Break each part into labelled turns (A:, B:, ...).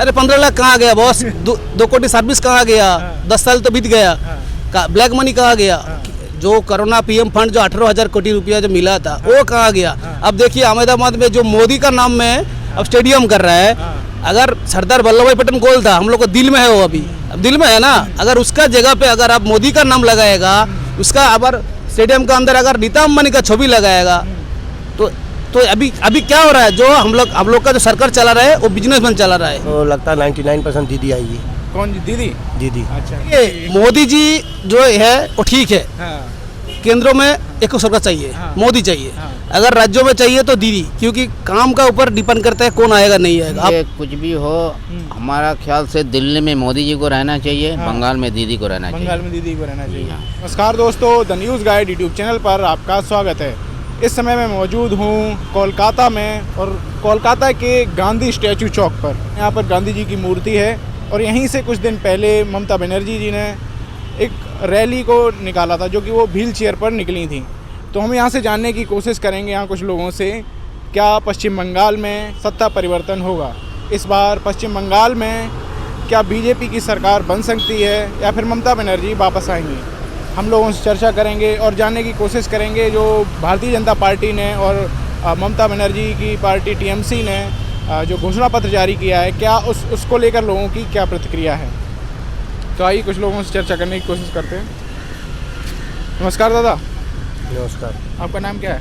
A: अरे 15 लाख कहाँ गया बॉस? 2 कोटी सर्विस कहाँ गया? 10 साल तो बीत गया। ब्लैक मनी कहाँ गया? जो कोरोना पीएम फंड जो 18,000 कोटी रुपया जो मिला था वो कहाँ गया? अब देखिए अहमदाबाद में जो मोदी का नाम में अब स्टेडियम कर रहा है, अगर सरदार वल्लभ भाई पटेल गोल था, हम लोग को दिल में है वो, अभी अब दिल में है ना। अगर उसका जगह पे अगर आप मोदी का नाम लगाएगा, उसका अगर स्टेडियम के अंदर अगर नीता अंबानी का छवि लगाएगा तो अभी क्या हो रहा है? जो हम लोग का जो सरकार चला रहा है वो बिजनेसमैन चला रहा है।
B: तो लगता है 99% दीदी आएगी।
C: कौन दीदी?
B: दीदी।
C: अच्छा,
A: ये मोदी जी जो है वो ठीक है, केंद्रों में एक सरकार चाहिए, मोदी चाहिए। अगर राज्यों में चाहिए तो दीदी, क्योंकि काम का ऊपर डिपेंड करता है कौन आएगा नहीं आएगा।
D: ये कुछ भी हो, हमारा ख्याल से दिल्ली में मोदी जी को रहना चाहिए, बंगाल में दीदी को रहना चाहिए।
C: बंगाल में दीदी को रहना चाहिए। नमस्कार दोस्तों, the news guide YouTube channel पर आपका स्वागत है। इस समय मैं मौजूद हूँ कोलकाता में, और कोलकाता के गांधी स्टैचू चौक पर। यहाँ पर गांधी जी की मूर्ति है, और यहीं से कुछ दिन पहले ममता बनर्जी जी ने एक रैली को निकाला था, जो कि वो व्हील चेयर पर निकली थी। तो हम यहाँ से जानने की कोशिश करेंगे यहाँ कुछ लोगों से, क्या पश्चिम बंगाल में सत्ता परिवर्तन होगा? इस बार पश्चिम बंगाल में क्या बीजेपी की सरकार बन सकती है, या फिर ममता बनर्जी वापस आएंगी? हम लोगों से चर्चा करेंगे और जानने की कोशिश करेंगे जो भारतीय जनता पार्टी ने और ममता बनर्जी की पार्टी टीएमसी ने जो घोषणा पत्र जारी किया है, क्या उसको लेकर लोगों की क्या प्रतिक्रिया है। तो आइए कुछ लोगों से चर्चा करने की कोशिश करते हैं। नमस्कार दादा।
B: नमस्कार।
C: आपका नाम क्या है?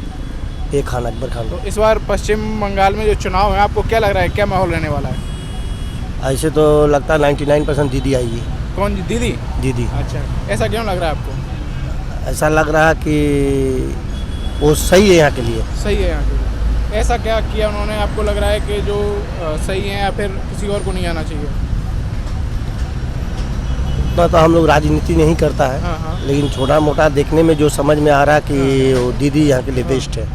B: एक खान अकबर खान।
C: तो इस बार पश्चिम बंगाल में जो चुनाव है, आपको क्या लग रहा है, क्या माहौल रहने वाला है?
B: ऐसे तो लगता है 99% दीदी आएगी।
C: कौन दीदी?
B: दीदी।
C: अच्छा, ऐसा क्यों लग रहा है आपको?
B: ऐसा लग रहा है कि वो सही है यहाँ के लिए।
C: सही है यहाँ के। ऐसा क्या किया उन्होंने, आपको लग रहा है कि जो सही है, या फिर किसी और को नहीं आना चाहिए?
B: उतना तो हम लोग राजनीति नहीं करता है,
C: हाँ।
B: लेकिन छोटा मोटा देखने में जो समझ में आ रहा है कि वो दीदी यहाँ के लिए बेस्ट है।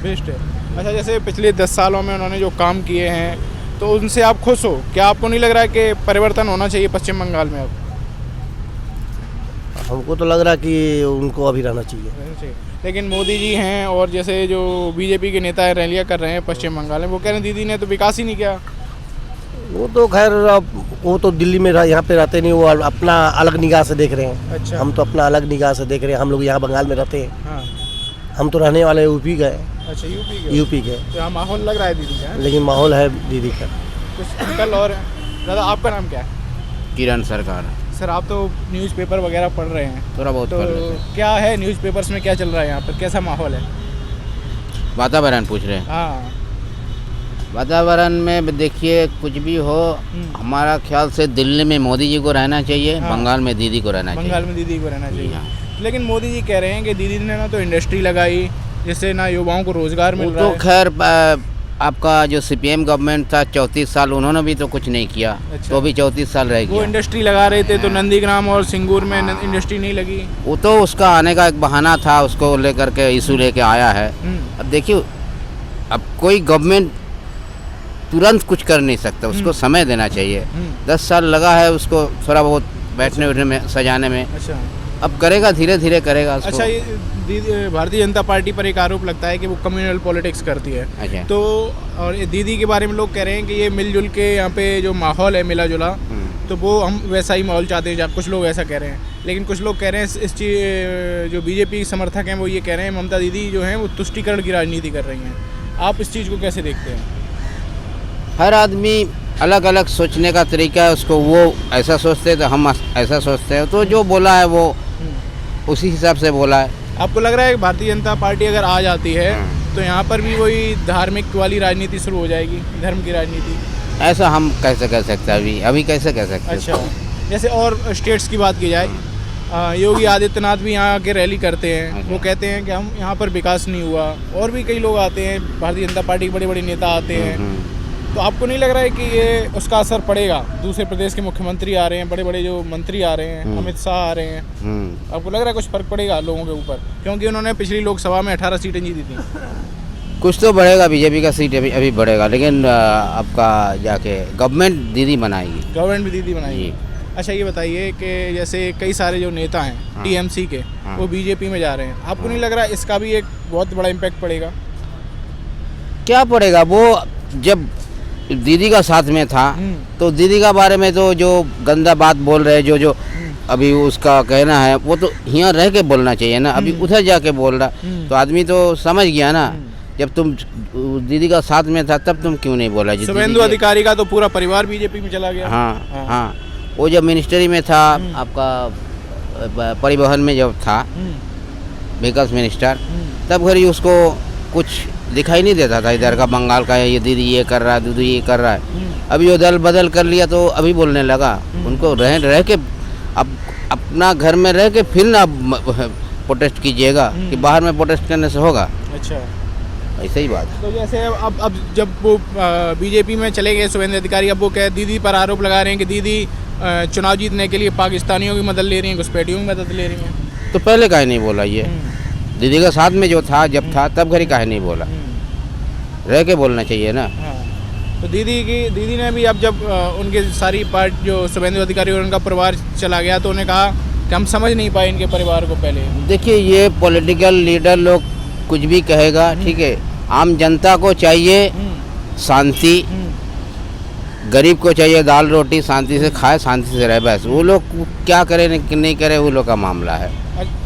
C: बेस्ट है। अच्छा, जैसे पिछले 10 सालों में उन्होंने जो काम किए हैं, तो उनसे आप खुश हो? क्या आपको नहीं लग रहा है कि परिवर्तन होना चाहिए पश्चिम बंगाल में अब?
B: हमको तो लग रहा है कि उनको अभी रहना चाहिए।
C: लेकिन मोदी जी हैं, और जैसे जो बीजेपी के नेता रैलियाँ कर रहे हैं पश्चिम बंगाल में, वो कह रहे हैं दीदी ने तो विकास ही नहीं किया।
B: वो तो खैर वो तो दिल्ली में यहाँ पे रहते नहीं, वो अपना अलग निगाह से देख रहे हैं।
C: अच्छा।
B: हम तो अपना अलग निगाह से देख रहे हैं। हम लोग यहाँ बंगाल में रहते हैं।
C: हाँ।
B: हम तो रहने वाले यूपी गए।
C: अच्छा, यूपी के। तो यहाँ माहौल लग रहा है दीदी का,
B: लेकिन माहौल है दीदी का।
C: कुछ अंकल और दादा, आपका नाम क्या है?
D: किरण सरकार।
C: सर, आप तो न्यूज़पेपर वगैरह पढ़ रहे हैं,
D: थोड़ा बहुत
C: तो
D: पढ़ लेते हैं।
C: क्या है न्यूज़पेपर्स में क्या चल रहा है यहाँ पर, कैसा माहौल है?
D: वातावरण पूछ रहे हैं।
C: हाँ।
D: वातावरण में देखिए, कुछ भी हो, हमारा ख्याल से दिल्ली में मोदी जी को रहना चाहिए, बंगाल में दीदी को रहना चाहिए।
C: बंगाल में दीदी को रहना चाहिए।
D: हाँ।
C: लेकिन मोदी जी कह रहे हैं कि दीदी ने ना तो इंडस्ट्री लगाई, जिससे ना युवाओं को रोजगार मिल रहा
D: तो
C: है।
D: खैर आपका जो सीपीएम गवर्नमेंट था 34 साल, उन्होंने भी तो कुछ नहीं किया।
C: अच्छा।
D: तो भी 34 साल रह
C: वो
D: गया।
C: इंडस्ट्री लगा रहे थे, तो नंदीग्राम और सिंगूर में इंडस्ट्री नहीं लगी।
D: वो तो उसका आने का एक बहाना था, उसको लेकर के इशू लेके आया है। अब देखिए, अब कोई गवर्नमेंट तुरंत कुछ कर नहीं सकता, उसको समय देना चाहिए। 10 साल लगा है उसको थोड़ा बहुत बैठने उठने में, सजाने में।
C: अच्छा।
D: अब करेगा, धीरे धीरे करेगा उसको।
C: अच्छा, ये भारतीय जनता पार्टी पर एक आरोप लगता है कि वो कम्युनल पॉलिटिक्स करती है।
D: अच्छा।
C: तो और ये दीदी के बारे में लोग कह रहे हैं कि ये मिलजुल के यहाँ पे जो माहौल है मिला जुला, तो वो हम वैसा ही माहौल चाहते हैं। कुछ लोग ऐसा कह रहे हैं, लेकिन कुछ लोग कह रहे हैं, इस चीज़ जो बीजेपी समर्थक हैं वो ये कह रहे हैं ममता दीदी जो हैं वो तुष्टीकरण की राजनीति कर रही हैं। आप इस चीज़ को कैसे देखते हैं?
D: हर आदमी अलग अलग सोचने का तरीका है, उसको वो ऐसा सोचते हैं तो हम ऐसा सोचते हैं। तो जो बोला है वो उसी हिसाब से बोला है।
C: आपको लग रहा है कि भारतीय जनता पार्टी अगर आ जाती है तो यहाँ पर भी वही धार्मिक वाली राजनीति शुरू हो जाएगी, धर्म की राजनीति?
D: ऐसा हम कैसे कह सकते हैं, अभी कैसे कह सकते हैं?
C: अच्छा, जैसे और स्टेट्स की बात की जाए, योगी आदित्यनाथ भी यहाँ आके रैली करते हैं। वो कहते हैं कि हम यहाँ पर विकास नहीं हुआ। और भी कई लोग आते हैं, भारतीय जनता पार्टी के बड़े बड़े नेता आते हैं। तो आपको नहीं लग रहा है कि ये उसका असर पड़ेगा? दूसरे प्रदेश के मुख्यमंत्री आ रहे हैं, बड़े बड़े जो मंत्री आ रहे हैं, अमित शाह आ रहे हैं, आपको लग रहा है कुछ फर्क पड़ेगा लोगों के ऊपर? क्योंकि उन्होंने पिछली लोकसभा में 18 सीटें जीती थी।
D: कुछ तो बढ़ेगा, बीजेपी का सीट अभी बढ़ेगा, लेकिन आपका जाके गवर्नमेंट दीदी बनाएगी।
C: गवर्नमेंट भी दीदी बनाएगी। अच्छा, ये बताइए कि जैसे कई सारे जो नेता हैं टीएमसी के, वो बीजेपी में जा रहे हैं, आपको नहीं लग रहा इसका भी एक बहुत बड़ा इम्पैक्ट पड़ेगा?
D: क्या पड़ेगा? वो जब दीदी का साथ में था तो दीदी का बारे में तो जो गंदा बात बोल रहे जो जो अभी उसका कहना है वो तो यहाँ रह के बोलना चाहिए ना, अभी उधर जाके बोल रहा तो आदमी तो समझ गया ना। जब तुम दीदी का साथ में था तब तुम क्यों नहीं बोला?
C: शुभेंदु अधिकारी का तो पूरा परिवार बीजेपी में चला गया।
D: हाँ हाँ, वो जब मिनिस्ट्री में था आपका परिवहन में जब था विकास मिनिस्टर, तब घर उसको कुछ दिखाई नहीं देता था इधर का बंगाल का ये दीदी ये कर रहा है, दीदी ये कर रहा है। अभी वो दल बदल कर लिया तो अभी बोलने लगा। उनको रह के अब अपना घर में रह के फिर ना प्रोटेस्ट कीजिएगा कि बाहर में प्रोटेस्ट करने से होगा।
C: अच्छा,
D: ऐसा ही बात।
C: तो जैसे अब जब वो बीजेपी में चले गए शुभेंदु अधिकारी, अब वो क्या दीदी पर आरोप लगा रहे हैं कि दीदी चुनाव जीतने के लिए पाकिस्तानियों की मदद ले रही हैं, घुसपैठियों की मदद ले रही हैं।
D: तो पहले काहे नहीं बोला? ये दीदी का साथ में जो था जब था तब घरी काहे नहीं बोला? रह के बोलना चाहिए ना।
C: हाँ। तो दीदी ने भी अब जब उनके सारी पार्ट जो शुभेंदु अधिकारी और उनका परिवार चला गया तो उन्हें कहा कि हम समझ नहीं पाए इनके परिवार को पहले।
D: देखिए ये पॉलिटिकल लीडर लोग कुछ भी कहेगा, ठीक है, आम जनता को चाहिए शांति, गरीब को चाहिए दाल रोटी शांति से खाए शांति से रहे, बस। वो लोग क्या करे नहीं करे वो लोग का मामला है।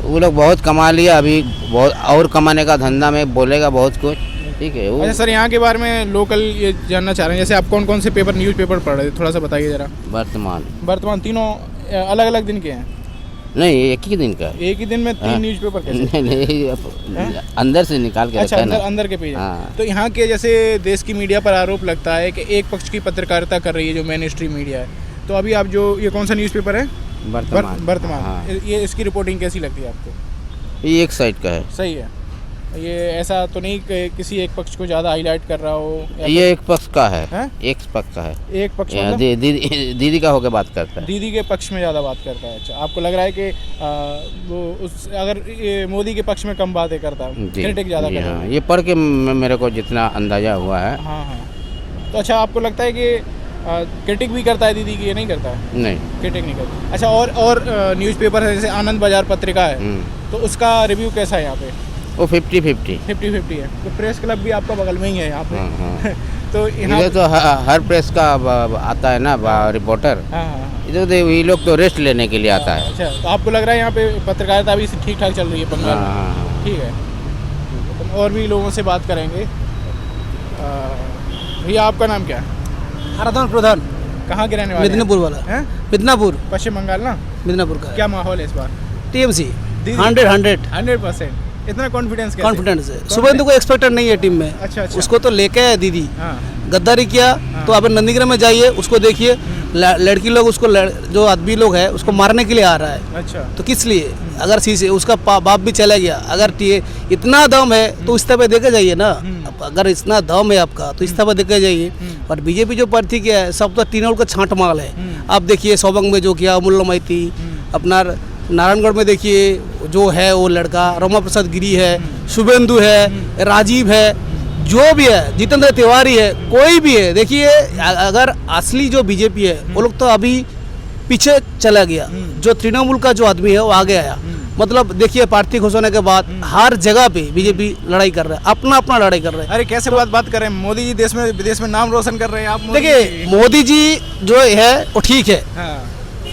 D: वो लोग बहुत कमा लिया, अभी बहुत और कमाने का धंधा में बोलेगा बहुत कुछ, ठीक है।
C: अच्छा सर, यहाँ के बारे में लोकल ये जानना चाह रहे हैं, जैसे आप कौन कौन से पेपर न्यूज़पेपर पढ़ रहे थे, थोड़ा सा बताइए ज़रा।
D: वर्तमान
C: तीनों अलग अलग दिन के हैं?
D: नहीं, एक ही दिन का।
C: एक ही दिन में 3 न्यूज़पेपर कैसे?
D: नहीं, अंदर से निकाल के
C: अच्छा,
D: रखा है ना।
C: अंदर के पेज।
D: हाँ।
C: तो यहाँ के जैसे देश की मीडिया पर आरोप लगता है कि एक पक्ष की पत्रकारिता कर रही है जो मेन स्ट्रीम मीडिया है। तो अभी आप जो ये कौन सा न्यूज़पेपर है? वर्तमान।
D: हाँ।
C: ये इसकी रिपोर्टिंग कैसी लगती है आपको?
D: ये एक साइड का है।
C: सही है। ये ऐसा तो नहीं कि किसी एक पक्ष को ज़्यादा हाईलाइट कर रहा हो?
D: ये एक पक्ष का है,
C: हैं?
D: एक पक्ष का है।
C: एक पक्ष
D: यहाँ
C: मतलब?
D: दीदी का होकर बात करता है।
C: दीदी के पक्ष में ज़्यादा बात करता है। अच्छा, आपको लग रहा है कि वो उस अगर ये मोदी के पक्ष में कम बातें करता है, क्रिटिक ज़्यादा करता है?
D: हाँ, ये पढ़ के मेरे को जितना अंदाजा हुआ है।
C: हाँ हाँ। तो अच्छा, आपको लगता है कि क्रिटिक भी करता है दीदी की, ये नहीं करता है?
D: नहीं,
C: क्रिटिक नहीं करता। अच्छा, और न्यूज़पेपर है जैसे आनंद बाजार पत्रिका है, तो उसका रिव्यू कैसा है यहाँ पे?
D: वो 50-50
C: है। तो प्रेस क्लब भी आपका बगल में ही है यहाँ पे।
D: हाँ।
C: तो यहाँ
D: इधर तो हर प्रेस का आता है ना रिपोर्टर।
C: हाँ हाँ।
D: इधर तो ये लोग तो रेस्ट लेने के लिए आता है।
C: अच्छा, तो आपको लग रहा है यहाँ पे पत्रकारिता अभी ठीक ठाक चल रही है बंगाल में?
D: हाँ।
C: ठीक है। तो और भी लोगों से बात करेंगे। भैया, आपका नाम क्या है?
A: आराधन प्रधान।
C: कहाँ के रहने वाले हैं?
A: मिदनापुर वाला
C: हैं?
A: मिदनापुर,
C: पश्चिम बंगाल ना?
A: मिदनापुर का।
C: क्या माहौल है इस बार?
A: टीएमसी
C: दीदी?
A: 100%।
C: इतना कॉन्फिडेंस कैसे?
A: कॉन्फिडेंस है। शुभेंदु को एक्सपेक्टेड नहीं है टीम में।
C: अच्छा।
A: उसको तो लेके है दीदी।
C: हाँ।
A: गद्दारी किया तो आप नंदीग्राम में जाइए, उसको देखिए, लड़की लोग उसको जो आदमी लोग है उसको मारने के लिए आ रहा है।
C: अच्छा।
A: तो किस लिए? अगर सी उसका बाप भी चला गया, अगर इतना दम है तो इस्तीफा देके जाइए ना। अगर इतना दम है आपका तो इस्तीफा देके जाइए। और बीजेपी जो प्रार्थी किया है सब तो तृणमूल का छांट माल है। आप देखिए सोबंग में जो किया मुल्ला मैती, अपना नारायणगढ़ में देखिए जो है वो लड़का रमा प्रसाद गिरी है, शुभेंदु है, राजीव है, जो भी है, जितेंद्र तिवारी है, कोई भी है। देखिए अगर असली जो बीजेपी है वो लोग तो अभी पीछे चला गया। जो तृणमूल का जो आदमी है वो आगे आया। मतलब देखिए प्रार्थी घोषणा के बाद हर जगह पे बीजेपी लड़ाई कर रहा है, अपना लड़ाई कर रहा है।
C: अरे कैसे बात कर रहे हैं? मोदी जी देश में विदेश में नाम रोशन कर रहे हैं। आप
A: देखिए मोदी जी जो है वो ठीक है।
C: हाँ।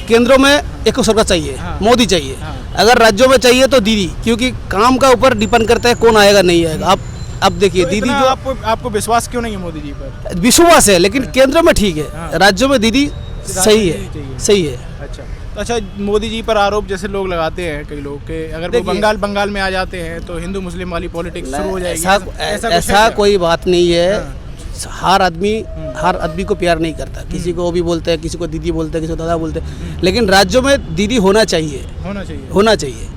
A: केंद्रों में एक सरकार चाहिए।
C: हाँ।
A: मोदी चाहिए।
C: हाँ।
A: अगर राज्यों में चाहिए तो दीदी, क्योंकि काम का ऊपर डिपेंड करता है कौन आएगा नहीं आएगा। अब देखिए
C: तो
A: दीदी
C: इतना
A: जो
C: आपको विश्वास क्यों नहीं है मोदी जी पर?
A: विश्वास है, लेकिन केंद्र में ठीक है,
C: हाँ।
A: राज्यों में दीदी सही है,
C: चाहिए।
A: सही है।
C: अच्छा, तो अच्छा, मोदी जी पर आरोप जैसे लोग लगाते हैं कई लोग के अगर वो बंगाल में आ जाते हैं तो हिंदू मुस्लिम वाली पॉलिटिक्स शुरू हो जाएगी।
A: ऐसा कोई बात नहीं है। हर आदमी को प्यार नहीं करता। किसी को वो भी बोलते हैं, किसी को दीदी बोलते हैं, किसी को दादा बोलते हैं, लेकिन राज्यों में दीदी होना चाहिए।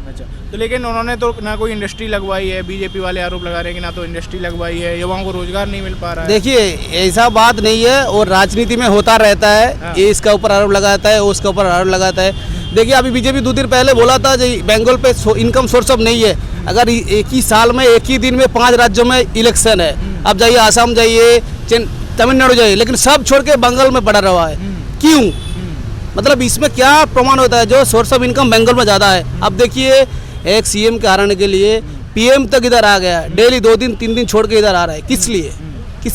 C: अच्छा, तो लेकिन उन्होंने तो ना कोई इंडस्ट्री लगवाई है। बीजेपी वाले आरोप लगा रहे हैं कि ना तो इंडस्ट्री लगवाई है, युवाओं को रोजगार नहीं मिल पा रहा है।
A: देखिए ऐसा बात नहीं है, और राजनीति में होता रहता है।
C: हाँ।
A: ये इसका ऊपर आरोप लगाता है, वो उसके ऊपर आरोप लगाता है। देखिए अभी बीजेपी 2 दिन पहले बोला था जो बंगाल पे इनकम सोर्स अब नहीं है। अगर एक ही साल में एक ही दिन में 5 राज्यों में इलेक्शन है, अब जाइए आसाम जाइए, तमिलनाडु जाइए, लेकिन सब छोड़ के बंगाल में पड़ा रहा है। क्यों? मतलब इसमें क्या प्रमाण होता है? जो सोर्स ऑफ इनकम बंगाल में ज़्यादा है। अब देखिए एक सीएम के हराने के लिए पीएम तक इधर आ गया, डेली 2 दिन 3 दिन छोड़ के इधर आ रहा है। किस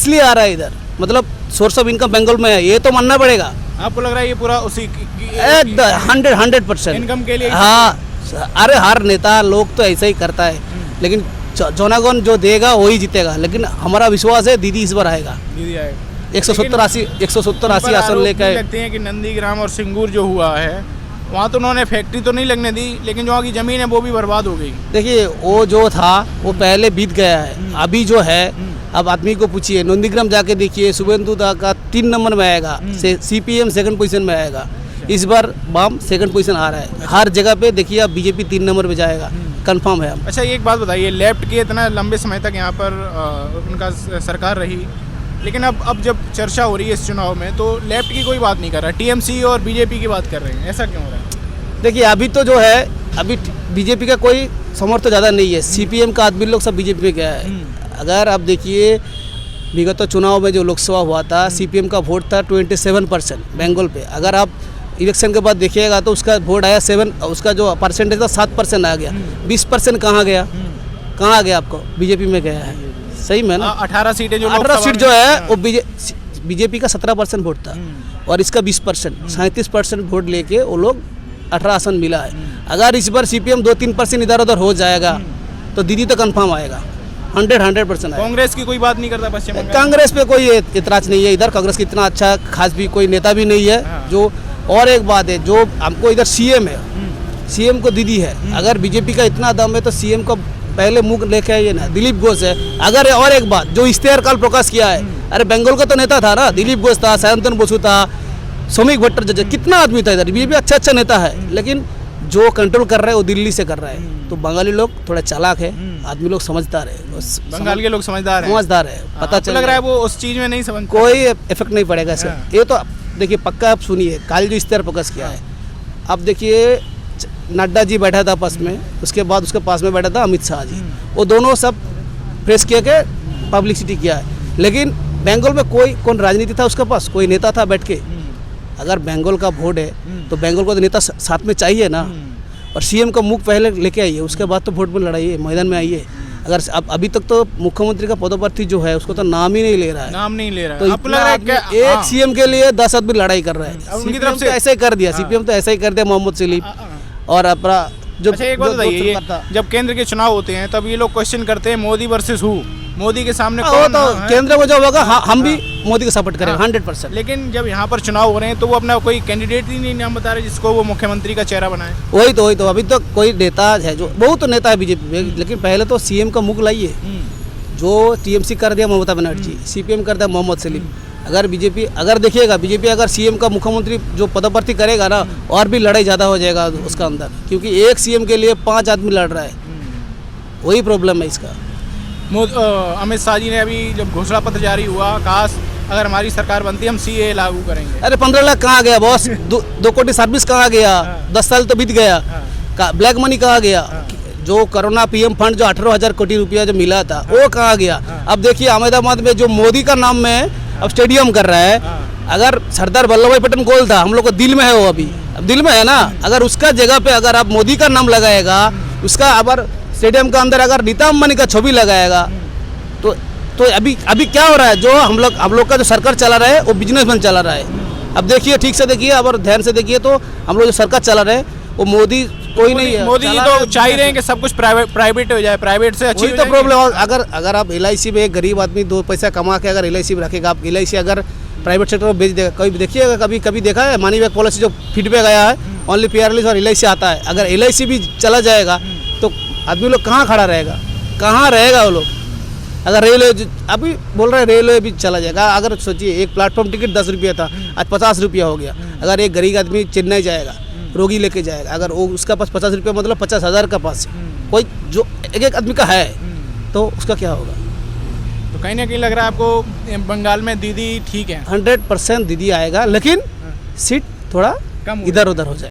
A: लिए आ रहा है इधर? मतलब सोर्स ऑफ इनकम बंगाल में है, ये तो मानना पड़ेगा।
C: आपको लग रहा है ये पूरा उसी
A: 100%
C: इनकम के लिए?
A: हाँ, अरे हर नेता लोग तो ऐसा ही करता है, लेकिन जनगण जो देगा वही जीतेगा। लेकिन हमारा विश्वास है दीदी इस बार आएगा,
C: दीदी आएगा।
A: 170-80 आसन लेकर।
C: लगते हैं कि नंदीग्राम और सिंगूर जो हुआ है वहाँ तो उन्होंने फैक्ट्री तो नहीं लगने दी, लेकिन जो वहाँ की ज़मीन है वो भी बर्बाद हो गई।
A: देखिए वो जो था वो पहले बीत गया है, अभी जो है अब आदमी को पूछिए, नंदीग्राम जाके देखिए, शुभेंदु दा का 3 नंबर में आएगा, CPM 2nd पोजीशन में आएगा, इस बार वाम 2nd पोजीशन आ रहा है। हर जगह पे देखिए अब बीजेपी 3 नंबर पे जाएगा, कंफर्म है।
C: अच्छा एक बात बताइए, लेफ्ट की इतना लंबे समय तक यहाँ पर उनका सरकार रही, लेकिन अब जब चर्चा हो रही है इस चुनाव में तो लेफ्ट की कोई बात नहीं कर रहा, TMC और बीजेपी की बात कर रहे हैं, ऐसा क्यों हो रहा है?
A: देखिए अभी तो जो है अभी बीजेपी का कोई समर्थन तो ज़्यादा नहीं है, CPM का आदमी लोग सब बीजेपी में गया है। अगर आप देखिए विगत चुनाव में जो लोकसभा हुआ था, CPM का वोट था 27% बंगाल पे। अगर आप इलेक्शन के बाद देखिएगा तो उसका वोट आया 7, उसका जो परसेंटेज था 7% आ गया। 20% कहाँ गया, कहाँ गया आपको? बीजेपी में गया है, सही में ना।
C: 18 सीटें जो
A: 18 सीट जो है वो बीजेपी का 17% वोट था और इसका 20%, 37% वोट लेके वो लोग 18 आसन मिला है। अगर इस बार CPM 2-3% इधर उधर हो जाएगा तो दीदी तो कंफर्म आएगा, 100% आएगा।
C: कांग्रेस की कोई बात नहीं करता पश्चिम बंगाल?
A: कांग्रेस पे कोई इतराज नहीं है इधर, कांग्रेस की इतना अच्छा खास भी कोई नेता भी नहीं है जो। और एक बात है, जो हमको इधर CM है, CM को दीदी है। अगर बीजेपी का इतना दम है तो CM को पहले मुंह लेके आइए ना, दिलीप घोष है। अगर और एक बात जो इश्तेहार काल प्रकाश किया है, अरे बंगाल का तो नेता था ना, दिलीप घोष था, सायंतन बसु था, सौमिक भट्टाचार्य, कितना आदमी था इधर। बीजेपी अच्छा नेता है, लेकिन जो कंट्रोल कर रहा है वो दिल्ली से कर रहा है। तो बंगाली लोग थोड़ा चालाक है, आदमी लोग समझदार है,
C: बंगाल के लोग समझदार है,
A: पता चल
C: लग रहा है वो उस चीज में नहीं समझ,
A: कोई इफेक्ट नहीं पड़ेगा इसका। ये तो देखिए पक्का आप सुनिए, कल जो इश्तेहार प्रकाश किया है, अब देखिए नड्डा जी बैठा था आपस में, उसके बाद उसके पास में बैठा था अमित शाह जी, वो दोनों सब प्रेस किया के पब्लिसिटी किया है। लेकिन बंगाल में कौन राजनीति था उसके पास, कोई नेता था बैठ के? अगर बंगाल का वोट है तो बंगाल को तो नेता साथ में चाहिए ना। और CM का मुख पहले लेके आइए, उसके बाद तो वोट में लड़ाइए, मैदान में आइए। अगर अभी तक तो मुख्यमंत्री का पदोपर्थी जो है उसको तो नाम ही नहीं ले रहा है,
C: नाम नहीं ले रहा
A: तो
C: आपको लग रहा है क्या
A: एक CM के लिए 10 आदमी लड़ाई कर रहा है?
C: उनकी तरफ से
A: ऐसा ही कर दिया, CPM तो ऐसा ही कर दिया, मोहम्मद सलीम और अपना जो।
C: अच्छा एक बात बताइए, जब केंद्र के चुनाव होते हैं तब ये लोग क्वेश्चन करते हैं मोदी वर्सेस हु, मोदी के सामने
A: वो तो केंद्र में जो होगा, हम भी मोदी को सपोर्ट करेंगे 100%।
C: लेकिन जब यहाँ पर चुनाव हो रहे हैं तो वो अपना कोई कैंडिडेट ही नहीं नाम बता रहे जिसको वो मुख्यमंत्री का चेहरा बनाए।
A: वही तो अभी तक कोई नेता है, जो बहुत नेता है बीजेपी में, लेकिन पहले तो CM का मुख लाइए। जो TMC कर दिया ममता बनर्जी, CPM कर दिया मोहम्मद सलीम। अगर देखिएगा बीजेपी अगर CM का मुख्यमंत्री जो पदोपर्थी करेगा ना, और भी लड़ाई ज़्यादा हो जाएगा उसका अंदर, क्योंकि एक CM के लिए 5 आदमी लड़ रहा है, वही प्रॉब्लम है इसका।
C: अमित शाह जी ने अभी जब घोषणा पत्र जारी हुआ, कहा अगर हमारी सरकार बनती है हम CA लागू करेंगे।
A: अरे 15 लाख कहाँ गया बॉस? 2 कोटी सर्विस कहाँ गया? 10 साल तो बीत गया, ब्लैक मनी कहाँ गया? जो कोरोना PM फंड जो 18,000 कोटी रुपया जो मिला था वो कहाँ गया? अब देखिए अहमदाबाद में जो मोदी का नाम में अब स्टेडियम कर रहा है, अगर सरदार वल्लभ भाई पटेल गोल था, हम लोग को दिल में है, वो अभी अब दिल में है ना। अगर उसका जगह पे अगर आप मोदी का नाम लगाएगा, उसका अगर स्टेडियम का अंदर अगर नीता अंबानी का छवि लगाएगा तो अभी क्या हो रहा है? जो हम लोग का जो सरकार चला रहा है वो बिजनेसमैन चला रहा है। अब देखिए ठीक से देखिए, अब ध्यान से देखिए, तो हम लोग जो सरकार चला रहे हैं वो मोदी कोई नहीं है।
C: मोदी जी तो चाह रहे हैं कि सब कुछ प्राइवेट हो जाए, प्राइवेट से अच्छी
A: तो प्रॉब्लम। अगर आप LIC में एक गरीब आदमी 2 पैसा कमा के अगर LIC में रखेगा, आप LIC अगर प्राइवेट सेक्टर में बेच देगा, कभी देखिएगा, कभी देखा है मनी बैक पॉलिसी जो फीडबैक आया है, ओनली PRLS और LIC आता है। अगर LIC भी चला जाएगा तो आदमी लोग कहाँ खड़ा रहेगा, कहाँ रहेगा वो लोग? अगर रेलवे अभी बोल रहे हैं रेलवे भी चला जाएगा, अगर सोचिए एक प्लेटफॉर्म टिकट 10 रुपया था, आज 50 रुपया हो गया। अगर एक गरीब आदमी चेन्नई जाएगा, रोगी लेके जाएगा, अगर वो उसका पास 50 रुपया मतलब 50,000 का पास कोई जो एक आदमी का है, तो उसका क्या होगा?
C: तो कहीं ना कहीं लग रहा है आपको बंगाल में दीदी ठीक है,
A: 100% दीदी आएगा, लेकिन सीट थोड़ा
C: कम
A: इधर उधर हो जाए।